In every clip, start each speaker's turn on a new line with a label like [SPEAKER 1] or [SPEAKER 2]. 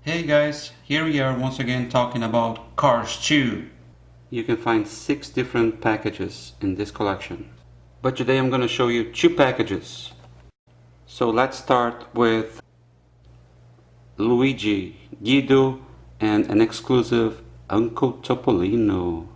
[SPEAKER 1] Hey guys, here we are once again talking about Cars 2. You can find 6 different packages in this collection. But today I'm going to show you 2 packages. So let's start with Luigi, Guido, and an exclusive Uncle Topolino.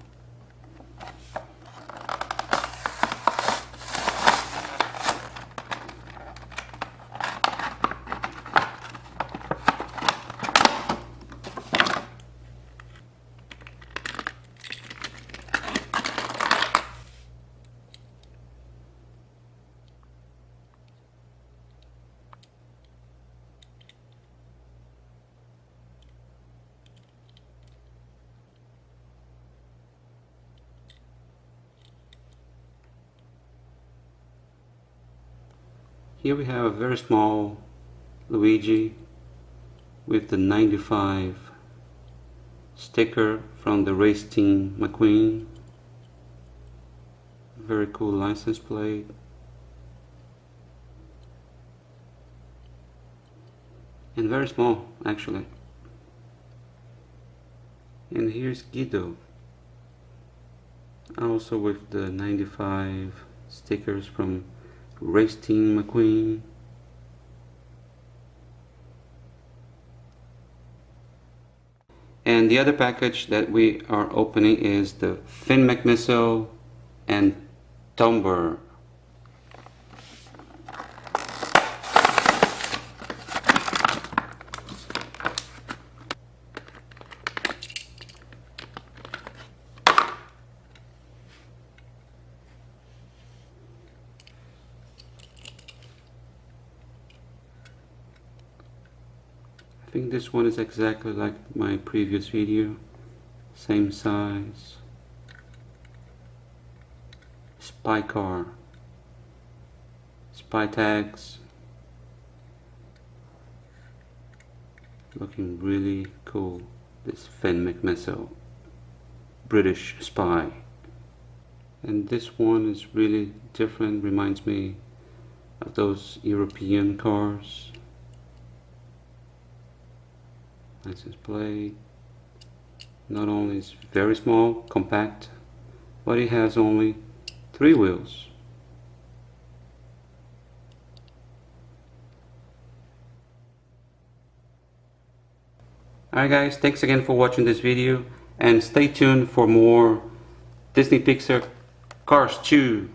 [SPEAKER 1] Here we have a very small Luigi with the 95 sticker from the race team McQueen. Very cool license plate. And very small actually. And here's Guido, also with the 95 stickers from race team McQueen. And the other package that we are opening is the Finn McMissile and Tomber. I think this one is exactly like my previous video, same size. Spy car, spy tags, looking really cool. This Finn McMissile, British spy. And this one is really different, reminds me of those European cars. License plate. Not only is very small, compact, but it has only 3 wheels. Alright guys, thanks again for watching this video and stay tuned for more Disney Pixar Cars 2.